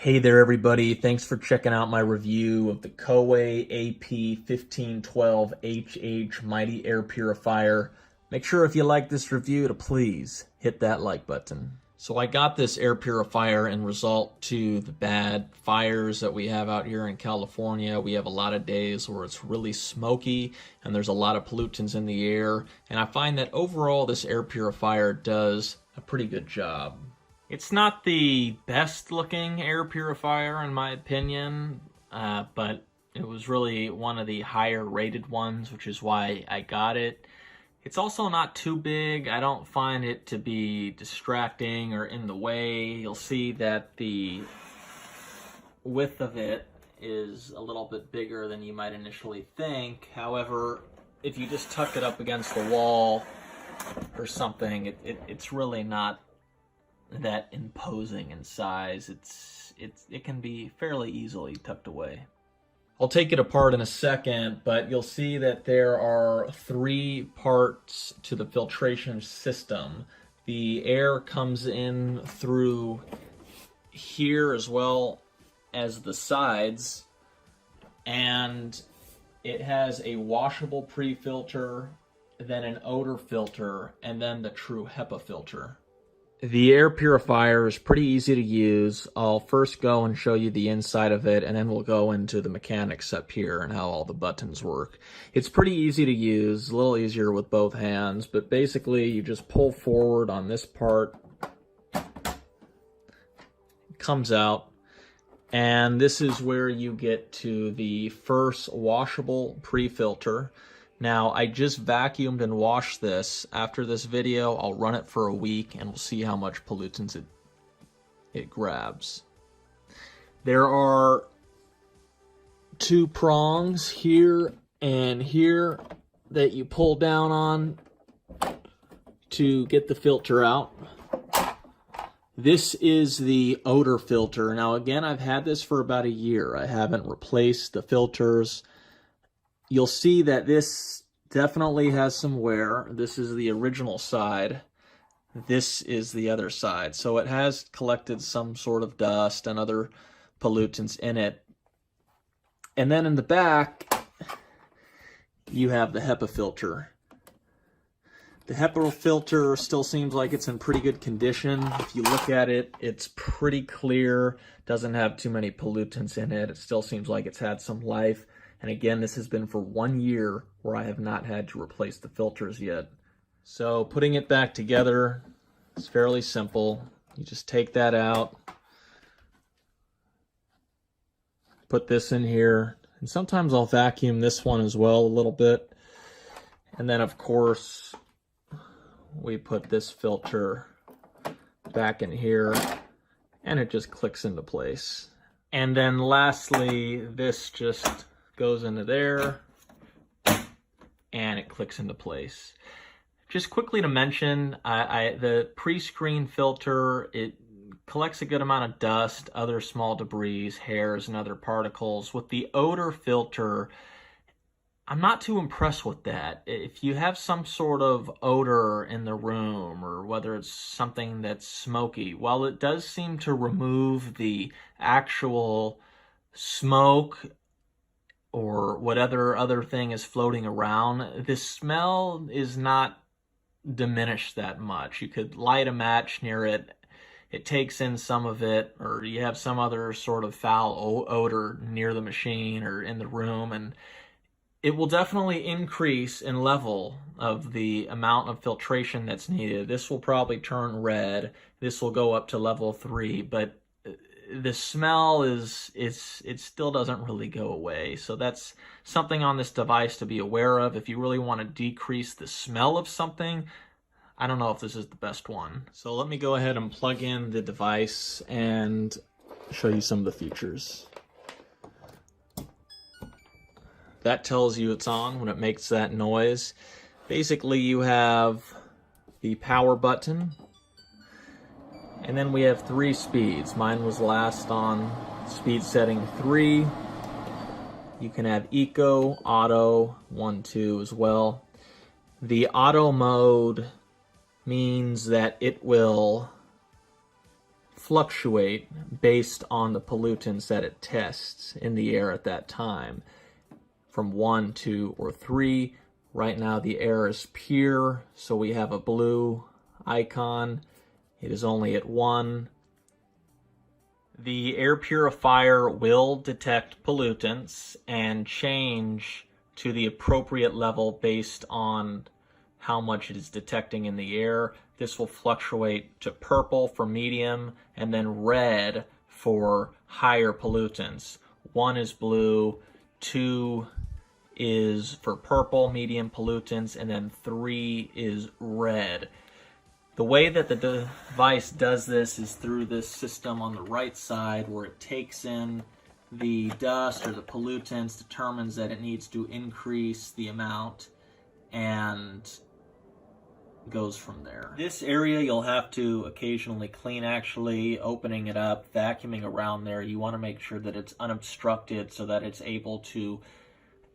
Hey there everybody, thanks for checking out my review of the Coway AP-1512HH Mighty Air Purifier. Make sure if you like this review to please hit that like button. So I got this air purifier in result to the bad fires that we have out here in California. We have a lot of days where it's really smoky and there's a lot of pollutants in the air, and I find that overall this air purifier does a pretty good job. It's not the best looking air purifier in my opinion, but it was really one of the higher rated ones, which is why I got it. It's also not too big. I don't find it to be distracting or in the way. You'll see that the width of it is a little bit bigger than you might initially think. However, if you just tuck it up against the wall or something, it's really not that imposing in size. It can be fairly easily tucked away. I'll take it apart in a second, but you'll see that there are 3 parts to the filtration system. The air comes in through here as well as the sides, and it has a washable pre-filter, then an odor filter, and then the true HEPA filter. The air purifier is pretty easy to use. I'll first go and show you the inside of it, and then we'll go into the mechanics up here and how all the buttons work. It's pretty easy to use, a little easier with both hands, but basically you just pull forward on this part, it comes out, and this is where you get to the first washable pre-filter. Now, I just vacuumed and washed this. After this video, I'll run it for a week and we'll see how much pollutants it grabs. There are 2 prongs here and here that you pull down on to get the filter out. This is the odor filter. Now, again, I've had this for about a year. I haven't replaced the filters. You'll see that this definitely has some wear. This is the original side. This is the other side. So it has collected some sort of dust and other pollutants in it. And then in the back, you have the HEPA filter. The HEPA filter still seems like it's in pretty good condition. If you look at it, it's pretty clear. Doesn't have too many pollutants in it. It still seems like it's had some life. And again, this has been for 1 year where I have not had to replace the filters yet. So putting it back together is fairly simple. You just take that out, put this in here, and sometimes I'll vacuum this one as well a little bit. And then of course, we put this filter back in here and it just clicks into place. And then lastly, this just goes into there and it clicks into place. Just quickly to mention, the pre-screen filter, it collects a good amount of dust, other small debris, hairs, and other particles. With the odor filter, I'm not too impressed with that. If you have some sort of odor in the room, or whether it's something that's smoky, while it does seem to remove the actual smoke or whatever other thing is floating around, the smell is not diminished that much. You could light a match near it, it takes in some of it, or you have some other sort of foul odor near the machine or in the room, and it will definitely increase in level of the amount of filtration that's needed. This will probably turn red. This will go up to level 3, but the smell it still doesn't really go away. So that's something on this device to be aware of. If you really want to decrease the smell of something, I don't know if this is the best one. So let me go ahead and plug in the device and show you some of the features. That tells you it's on when it makes that noise. Basically, you have the power button, and then we have 3 speeds. Mine was last on speed setting 3. You can have eco, auto, 1, 2 as well. The auto mode means that it will fluctuate based on the pollutants that it tests in the air at that time, from 1, 2, or 3. Right now the air is pure, so we have a blue icon. It is only at 1. The air purifier will detect pollutants and change to the appropriate level based on how much it is detecting in the air. This will fluctuate to purple for medium and then red for higher pollutants. 1 is blue, 2 is for purple, medium pollutants, and then 3 is red. The way that the device does this is through this system on the right side, where it takes in the dust or the pollutants, determines that it needs to increase the amount, and goes from there. This area you'll have to occasionally clean, actually, opening it up, vacuuming around there. You want to make sure that it's unobstructed so that it's able to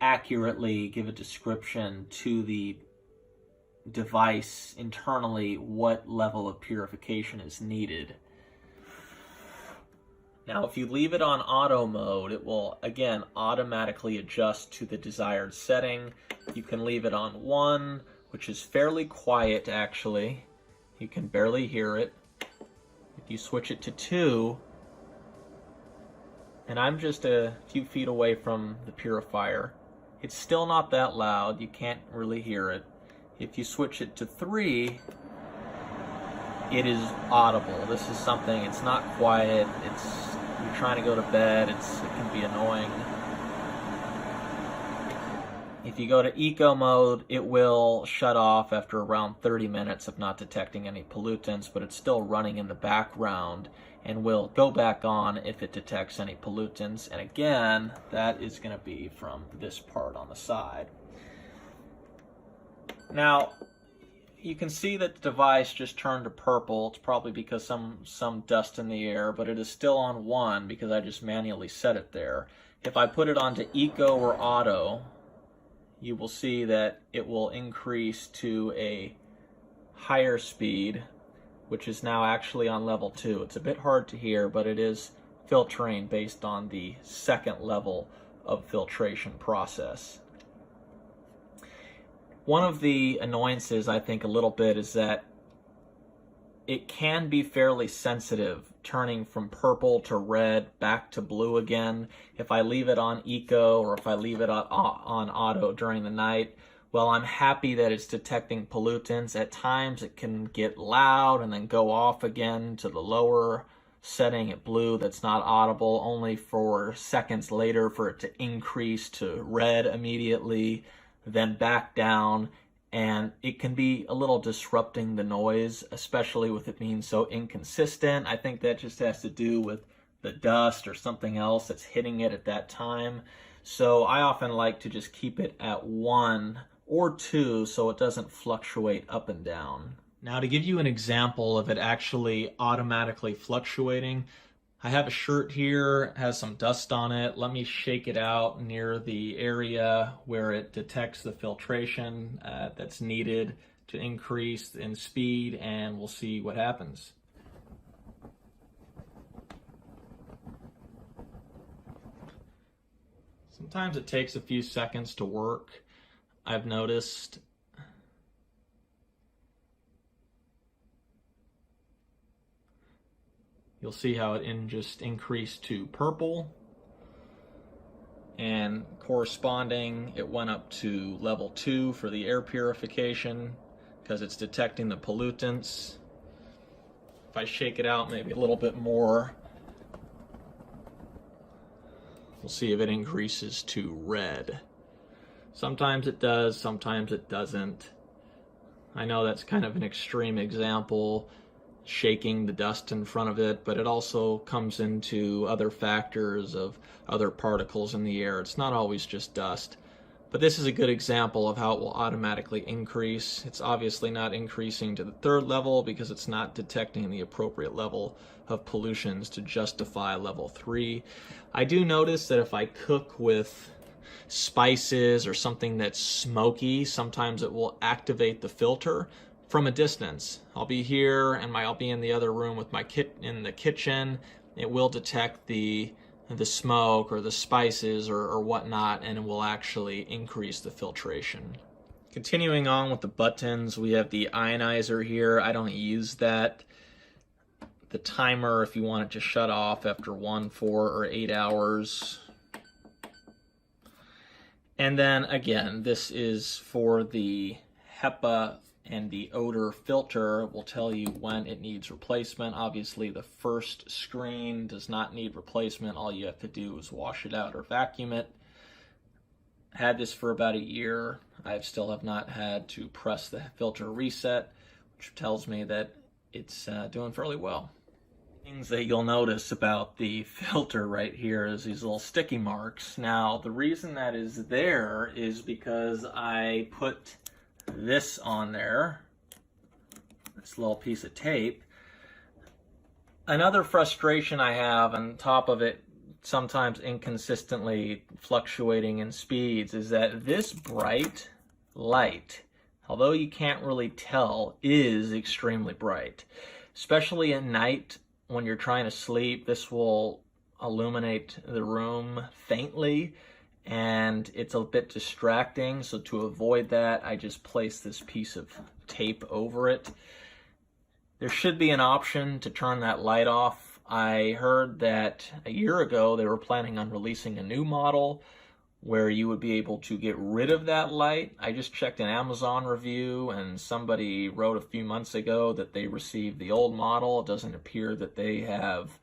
accurately give a description to the device internally what level of purification is needed. Now, if you leave it on auto mode, it will again automatically adjust to the desired setting. You can leave it on 1, which is fairly quiet actually. You can barely hear it. If you switch it to 2, and I'm just a few feet away from the purifier, it's still not that loud. You can't really hear it. If you switch it to 3, it is audible. This is something, it's not quiet, you're trying to go to bed, it can be annoying. If you go to eco mode, it will shut off after around 30 minutes of not detecting any pollutants, but it's still running in the background and will go back on if it detects any pollutants. And again, that is going to be from this part on the side. Now, you can see that the device just turned to purple. It's probably because some dust in the air, but it is still on 1 because I just manually set it there. If I put it onto eco or auto, you will see that it will increase to a higher speed, which is now actually on level 2. It's a bit hard to hear, but it is filtering based on the second level of filtration process. One of the annoyances, I think, a little bit is that it can be fairly sensitive, turning from purple to red back to blue again. If I leave it on eco or if I leave it on auto during the night, well, I'm happy that it's detecting pollutants. At times it can get loud and then go off again to the lower setting at blue that's not audible, only for seconds later for it to increase to red immediately, then back down, and it can be a little disrupting the noise, especially with it being so inconsistent. I think that just has to do with the dust or something else that's hitting it at that time. So I often like to just keep it at 1 or 2 so it doesn't fluctuate up and down. Now, to give you an example of it actually automatically fluctuating, I have a shirt here, it has some dust on it. Let me shake it out near the area where it detects the filtration that's needed to increase in speed, and we'll see what happens. Sometimes it takes a few seconds to work, I've noticed. You'll see how it just increased to purple, and corresponding, it went up to level 2 for the air purification because it's detecting the pollutants. If I shake it out maybe a little bit more, we'll see if it increases to red. Sometimes it does, sometimes it doesn't. I know that's kind of an extreme example, shaking the dust in front of it, but it also comes into other factors of other particles in the air. It's not always just dust. But this is a good example of how it will automatically increase. It's obviously not increasing to the 3rd level because it's not detecting the appropriate level of pollutions to justify level 3. I do notice that if I cook with spices or something that's smoky, sometimes it will activate the filter from a distance. I'll be here and I'll be in the other room with my kit in the kitchen. It will detect the smoke or the spices or whatnot, and it will actually increase the filtration. Continuing on with the buttons, we have the ionizer here. I don't use that. The timer, if you want it to shut off after 1, 4, or 8 hours. And then again, this is for the HEPA and the odor filter. Will tell you when it needs replacement. Obviously, the first screen does not need replacement. All you have to do is wash it out or vacuum it. Had this for about a year. I still have not had to press the filter reset, which tells me that it's doing fairly well. Things that you'll notice about the filter right here is these little sticky marks. Now, the reason that is there is because I put this on there, this little piece of tape. Another frustration I have on top of it, sometimes inconsistently fluctuating in speeds, is that this bright light, although you can't really tell, is extremely bright. Especially at night when you're trying to sleep, this will illuminate the room faintly, and it's a bit distracting. So to avoid that, I just place this piece of tape over it. There should be an option to turn that light off. I heard that a year ago they were planning on releasing a new model where you would be able to get rid of that light. I just checked an Amazon review, and somebody wrote a few months ago that they received the old model. It doesn't appear that they have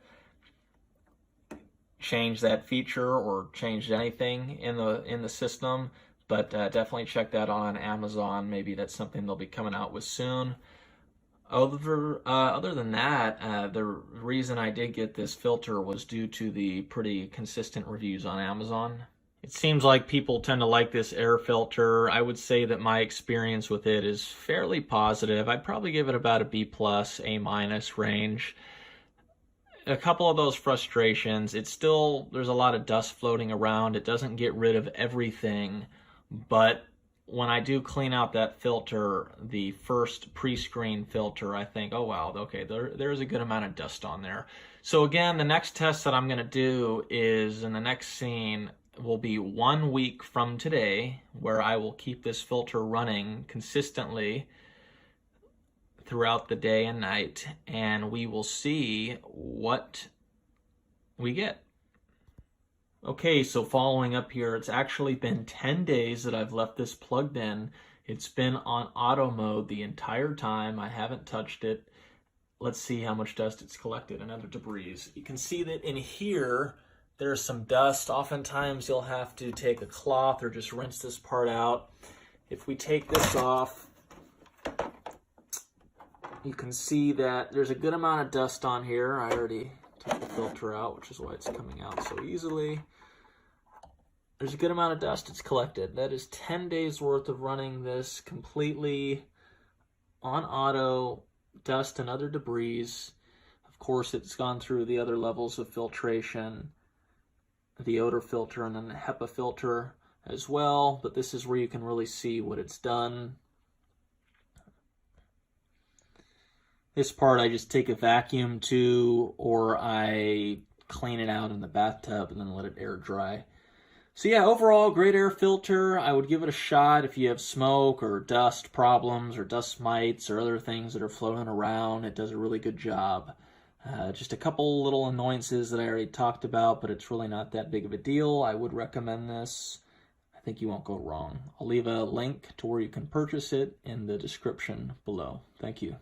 changed that feature or changed anything in the system, but definitely check that on Amazon. Maybe that's something they'll be coming out with soon. Other than that, the reason I did get this filter was due to the pretty consistent reviews on Amazon. It seems like people tend to like this air filter. I would say that my experience with it is fairly positive. I'd probably give it about a B+, A- range. A couple of those frustrations, there's a lot of dust floating around. It doesn't get rid of everything, but when I do clean out that filter, the first pre-screen filter, I think, oh wow, okay, there's a good amount of dust on there. So again, the next test that I'm gonna do is in the next scene will be 1 week from today, where I will keep this filter running consistently throughout the day and night, and we will see what we get. Okay, so following up here, it's actually been 10 days that I've left this plugged in. It's been on auto mode the entire time. I haven't touched it. Let's see how much dust it's collected and other debris. You can see that in here, there's some dust. Oftentimes you'll have to take a cloth or just rinse this part out. If we take this off, you can see that there's a good amount of dust on here. I already took the filter out, which is why it's coming out so easily. There's a good amount of dust it's collected. That is 10 days worth of running this completely on auto, dust and other debris. Of course, it's gone through the other levels of filtration, the odor filter and then the HEPA filter as well, but this is where you can really see what it's done. This part I just take a vacuum to, or I clean it out in the bathtub and then let it air dry. So yeah, overall, great air filter. I would give it a shot if you have smoke or dust problems or dust mites or other things that are floating around. It does a really good job. Just a couple little annoyances that I already talked about, but it's really not that big of a deal. I would recommend this. I think you won't go wrong. I'll leave a link to where you can purchase it in the description below. Thank you.